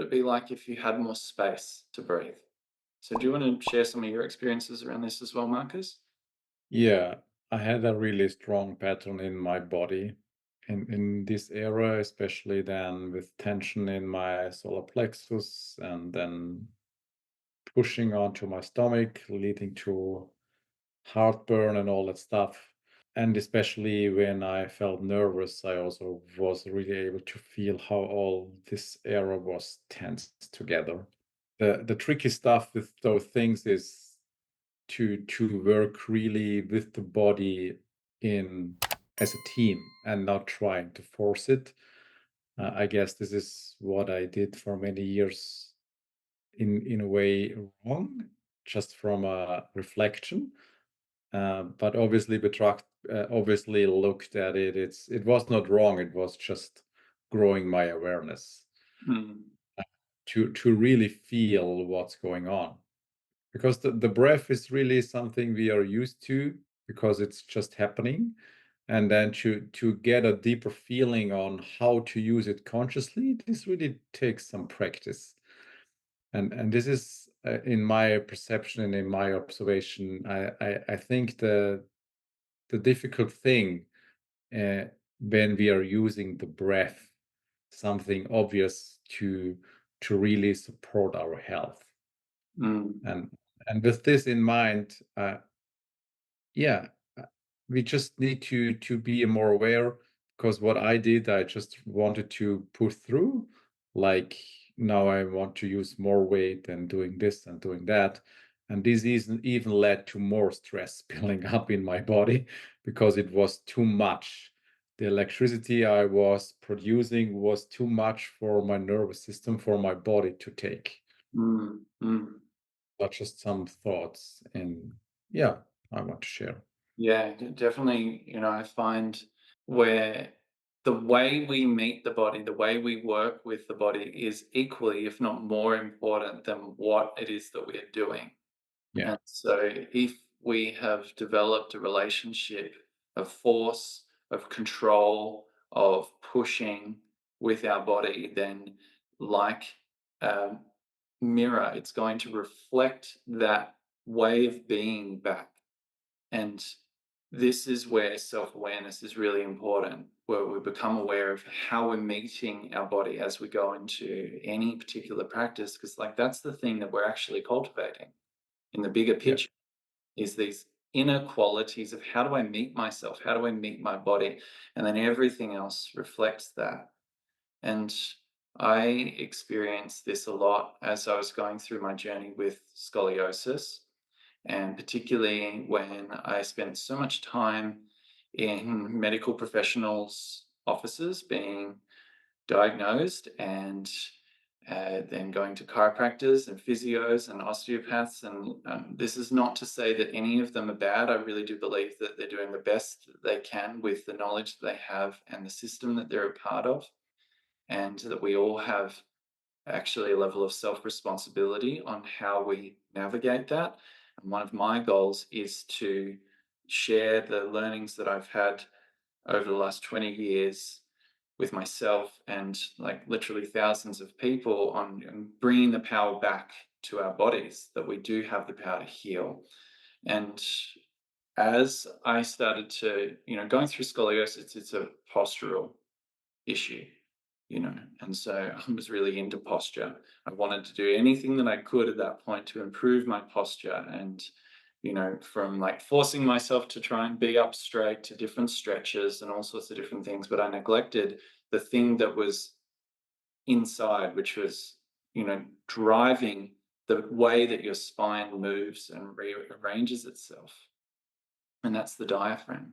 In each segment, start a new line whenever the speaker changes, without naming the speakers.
would it be like if you had more space to breathe? So do you want to share some of your experiences around this as well, Marcus?
Yeah, I had a really strong pattern in my body in this era, especially then with tension in my solar plexus and then pushing onto my stomach, leading to heartburn and all that stuff. And especially when I felt nervous, I also was really able to feel how all this era was tensed together. The tricky stuff with those things is to work really with the body in as a team and not trying to force it. I guess this is what I did for many years in a way wrong, just from a reflection. But obviously, obviously looked at it. It was not wrong. It was just growing my awareness
Mm,
to really feel what's going on. Because the breath is really something we are used to because it's just happening. And then to get a deeper feeling on how to use it consciously, this really takes some practice. And this is in my perception and in my observation, I think the difficult thing uh, when we are using the breath, something obvious to really support our health.
mm,
And with this in mind, yeah, we just need to be more aware because what I did, I just wanted to push through. Like now, I want to use more weight and doing this and doing that, and this even led to more stress building up in my body because it was too much. The electricity I was producing was too much for my nervous system, for my body to take.
mm, mm.
But just some thoughts, and yeah, I want to share.
Yeah, definitely. I find where the way we meet the body, the way we work with the body is equally, if not more important than what it is that we're doing.
Yeah.
And so, if we have developed a relationship of force, of control, of pushing with our body, then like a mirror, it's going to reflect that way of being back. And this is where self awareness is really important, where we become aware of how we're meeting our body as we go into any particular practice. Because, like, that's the thing that we're actually cultivating in the bigger
Yeah.
picture is these inner qualities of how do I meet myself? How do I meet my body? And then everything else reflects that. And I experienced this a lot as I was going through my journey with scoliosis, and particularly when I spent so much time in medical professionals' offices being diagnosed and then going to chiropractors and physios and osteopaths. And this is not to say that any of them are bad. I really do believe that they're doing the best that they can with the knowledge that they have and the system that they're a part of, and that we all have actually a level of self responsibility on how we navigate that. And one of my goals is to share the learnings that I've had over the last 20 years with myself and like literally thousands of people on bringing the power back to our bodies, that we do have the power to heal. And as I started to, going through scoliosis, it's a postural issue, and so I was really into posture. I wanted to do anything that I could at that point to improve my posture, and from like forcing myself to try and be up straight to different stretches and all sorts of different things, but I neglected the thing that was inside, which was driving the way that your spine moves and rearranges itself, and that's the diaphragm.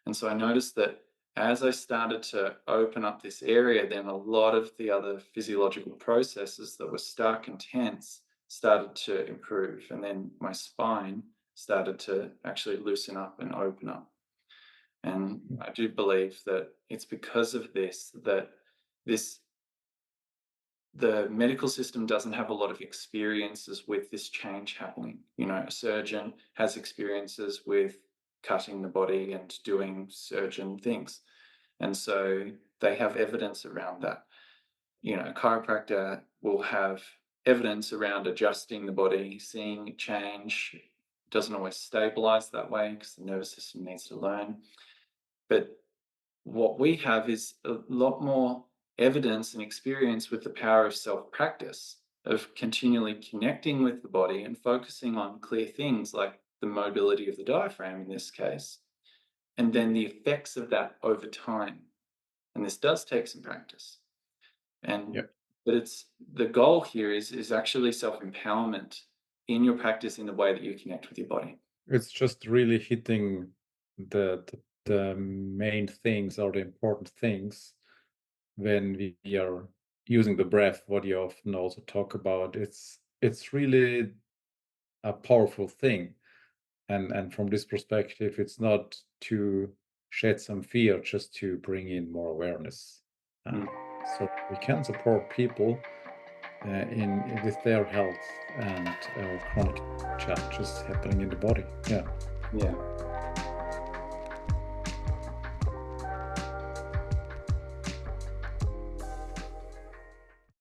And so I noticed that as I started to open up this area, then a lot of the other physiological processes that were stuck and tense started to improve. And then my spine started to actually loosen up and open up. And I do believe that it's because of this that this the medical system doesn't have a lot of experiences with this change happening. A surgeon has experiences with cutting the body and doing surgeon things. And so they have evidence around that. A chiropractor will have evidence around adjusting the body, seeing change. It doesn't always stabilize that way because the nervous system needs to learn. But what we have is a lot more evidence and experience with the power of self practice, of continually connecting with the body and focusing on clear things like the mobility of the diaphragm in this case, and then the effects of that over time. And this does take some practice. And
Yeah.
but it's the goal here is actually self-empowerment in your practice in the way that you connect with your body.
It's just really hitting the main things or the important things when we are using the breath, what you often also talk about. It's really a powerful thing. And from this perspective, it's not to shed some fear, just to bring in more awareness.
Mm,
So we can support people in with their health and chronic challenges happening in the body. Yeah.
yeah.